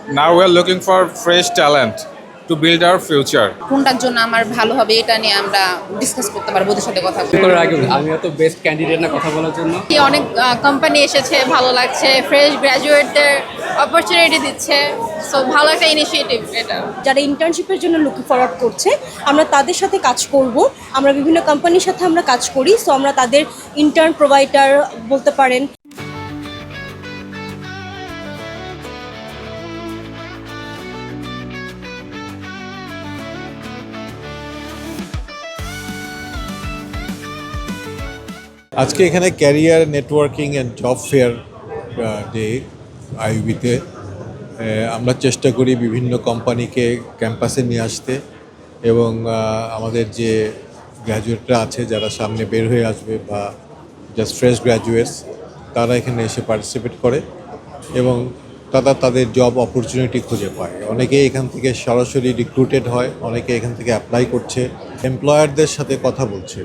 Now we are looking for fresh talent to build our future. কোনটার জন্য আমার ভালো হবে এটা নিয়ে আমরা ডিসকাস করতে পারবো, ওদের সাথে কথা বলতে করার আগে আমি তো বেস্ট ক্যান্ডিডেট না কথা বলার জন্য। অনেক কোম্পানি এসেছে, ভালো লাগছে, ফ্রেশ গ্র্যাজুয়েটদের অপরচুনিটি দিচ্ছে, সো ভালো একটা ইনিশিয়েটিভ এটা। যারা ইন্টার্নশিপের জন্য লুকিং ফরওয়ার্ড করছে আমরা তাদের সাথে কাজ করব। আমরা বিভিন্ন কোম্পানির সাথে আমরা কাজ করি, সো আমরা তাদের ইন্টার্ন প্রোভাইডার বলতে পারেন। আজকে এখানে career networking and job fair day আইইউবিতে আমরা চেষ্টা করি বিভিন্ন কোম্পানিকে ক্যাম্পাসে নিয়ে আসতে এবং আমাদের যে গ্র্যাজুয়েটরা আছে যারা সামনে বের হয়ে আসবে বা জাস্ট ফ্রেশ গ্র্যাজুয়েটস তারা এখানে এসে পার্টিসিপেট করে এবং তারা তাদের জব অপরচুনিটি খুঁজে পায়। অনেকে এখান থেকে সরাসরি রিক্রুটেড হয়, অনেকে এখান থেকে অ্যাপ্লাই করছে, এমপ্লয়ারদের সাথে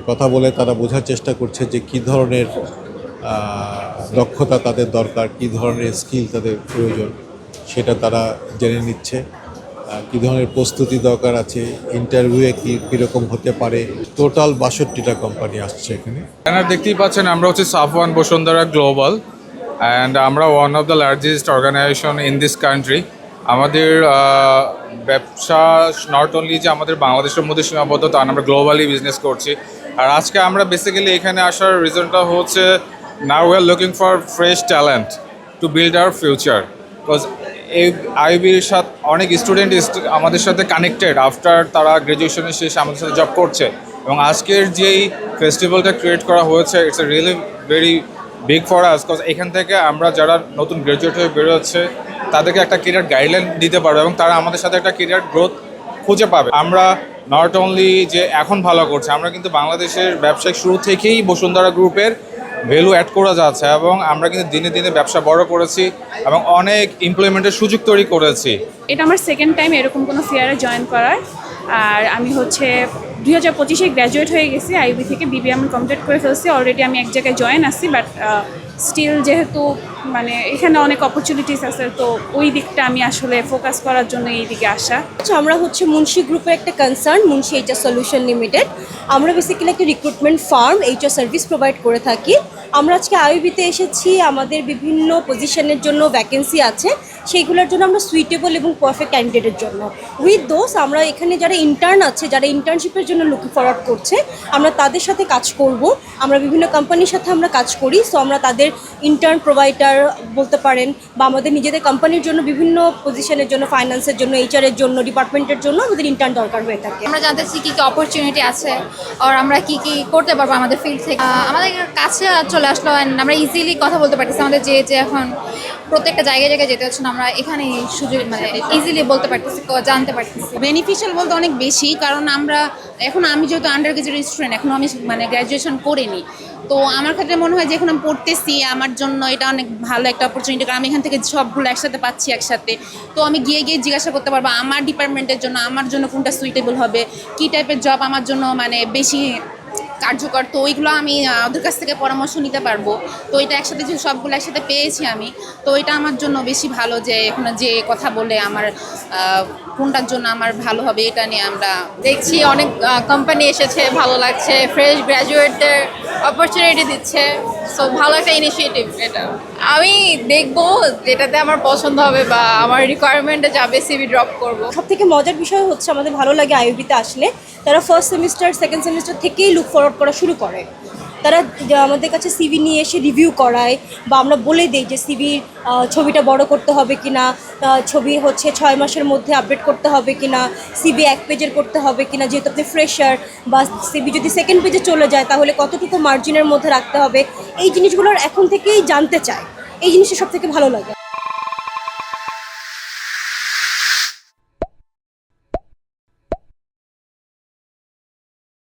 কথা বলে তারা বোঝার চেষ্টা করছে যে কী ধরনের দক্ষতা তাদের দরকার, কী ধরনের স্কিল তাদের প্রয়োজন সেটা তারা জেনে নিচ্ছে, কী ধরনের প্রস্তুতি দরকার আছে, ইন্টারভিউয়ে কীরকম হতে পারে। টোটাল ৬২টা কোম্পানি আসছে এখানে। আপনারা দেখতেই পাচ্ছেন আমরা হচ্ছে সাফওয়ান বসুন্ধরা গ্লোবাল অ্যান্ড আমরা one of the largest organization in this country. আমাদের ব্যবসা নট অনলি যে আমাদের বাংলাদেশের মধ্যে সীমাবদ্ধ তা আমরা গ্লোবালি বিজনেস করছি। আর আজকে আমরা বেসিক্যালি এখানে আসার রিজনটা হচ্ছে now we are looking for fresh talent to build our future. Because এই আইবির সাথে অনেক স্টুডেন্ট আমাদের সাথে কানেক্টেড আফটার তারা গ্র্যাজুয়েশনের শেষে আমাদের সাথে জব করছে এবং আজকের যেই ফেস্টিভ্যালটা ক্রিয়েট করা হয়েছে it's a really very big for us. Because এখান থেকে আমরা যারা নতুন গ্র্যাজুয়েট হয়ে বেরোচ্ছে তাদেরকে একটা কেরিয়ার গাইডলাইন দিতে পারবে এবং তারা আমাদের সাথে একটা কেরিয়ার গ্রোথ খুঁজে পাবে। আমরা নট অনলি যে এখন ভালো করছে, আমরা কিন্তু বাংলাদেশের ব্যবসায়িক শুরু থেকেই বসুন্ধরা গ্রুপের ভ্যালু অ্যাড করা যাচ্ছে এবং আমরা কিন্তু দিনে দিনে ব্যবসা বড় করেছি এবং অনেক এমপ্লয়মেন্টের সুযোগ তৈরি করেছি। এটা আমার সেকেন্ড টাইম এরকম কোনো ফেয়ারে জয়েন করার। আর আমি হচ্ছে 2025-এ গ্র্যাজুয়েট হয়ে গেছি আইবি থেকে, বিবিএ আমি কমপ্লিট করে ফেলছি অলরেডি। আমি এক জায়গায় জয়েন আসছি, বাট স্টিল যেহেতু মানে এখানে অনেক অপরচুনিটিস আছে, তো ওই দিকটা আমি আসলে ফোকাস করার জন্য এই দিকে আসা। আমরা হচ্ছে মুন্সি গ্রুপের একটা concern, Munshi HR solution limited. আমরা বেসিক্যালি একটা recruitment farm, HR service provide করে থাকি। আমরা আজকে আইবিতে এসেছি, আমাদের বিভিন্ন পজিশনের জন্য ভ্যাকেন্সি আছে, সেইগুলোর জন্য আমরা সুইটেবল এবং পারফেক্ট ক্যান্ডিডেটের জন্য উইথ দোস আমরা এখানে যারা ইন্টার্ন আছে, যারা ইন্টার্নশিপের জন্য লুকিং ফরওয়ার্ড করছে আমরা তাদের সাথে কাজ করব। আমরা বিভিন্ন কোম্পানির সাথে আমরা কাজ করি, সো আমরা তাদের ইন্টার্ন প্রোভাইডার বলতে পারেন বা আমাদের নিজেদের কোম্পানির জন্য বিভিন্ন পজিশনের জন্য, ফাইন্যান্সের জন্য, এইচআরের জন্য, ডিপার্টমেন্টের জন্য আমাদের ইন্টার্ন দরকার হয়ে থাকে। আমরা জানতেছি কী কী অপরচুনিটি আছে আর আমরা কী কী করতে পারবো আমাদের ফিল্ড থেকে। আমাদের কাছে চলে আসলো অ্যান্ড আমরা ইজিলি কথা বলতে পারতেছি। আমাদের যে এখন প্রত্যেকটা জায়গায় জায়গায় যেতে হচ্ছে না, আমরা এখানে সুযোগ মানে ইজিলি বলতে পারতেছি, জানতে পারতেছি। বেনিফিশিয়াল বলতে অনেক বেশি, কারণ আমি যেহেতু আন্ডার গ্রাজুয়েট স্টুডেন্ট, এখনও আমি মানে গ্র্যাজুয়েশন করিনি, তো আমার ক্ষেত্রে মনে হয় যে এখন আমি পড়তেছি, আমার জন্য এটা অনেক ভালো একটা অপরচুনিটি, কারণ আমি এখান থেকে সবগুলো একসাথে পাচ্ছি একসাথে। তো আমি গিয়ে জিজ্ঞাসা করতে পারবো আমার ডিপার্টমেন্টের জন্য আমার জন্য কোনটা সুইটেবল হবে, কী টাইপের জব আমার জন্য মানে বেশি কার্যকর, তো ওইগুলো আমি ওদের কাছ থেকে পরামর্শ নিতে পারবো। তো এটা একসাথে যে সবগুলো একসাথে পেয়েছি আমি, তো এটা আমার জন্য বেশি ভালো যে এখানে যে কথা বলে আমার কোনটার জন্য আমার ভালো হবে এটা নিয়ে আমরা দেখছি। অনেক কোম্পানি এসেছে, ভালো লাগছে, ফ্রেশ গ্র্যাজুয়েটদের অপরচুনিটি দিচ্ছে, সো ভালো একটা ইনিশিয়েটিভ এটা। আমি দেখবো যেটাতে আমার পছন্দ হবে বা আমার রিকোয়ারমেন্টে যাবে সিভি ড্রপ করবো। সবথেকে মজার বিষয় হচ্ছে আমাদের ভালো লাগে আইবিতে আসলে তারা ফার্স্ট সেমিস্টার, সেকেন্ড সেমিস্টার থেকেই লুক ফরওয়ার্ড করা শুরু করে। তারা আমাদের কাছে সিভি নিয়ে এসে রিভিউ করায় বা আমরা বলে দিই যে সিভির ছবিটা বড় করতে হবে কি না, ছবি হচ্ছে 6 মাসের মধ্যে আপডেট করতে হবে কি না, সিভি 1 পেজের করতে হবে কি না, যেহেতু আপনি ফ্রেশার, বা সিভি যদি সেকেন্ড পেজে চলে যায় তাহলে কতটুকু মার্জিনের মধ্যে রাখতে হবে। এই জিনিসগুলোর এখন থেকেই জানতে চায়, এই জিনিসটা সব থেকে ভালো লাগে।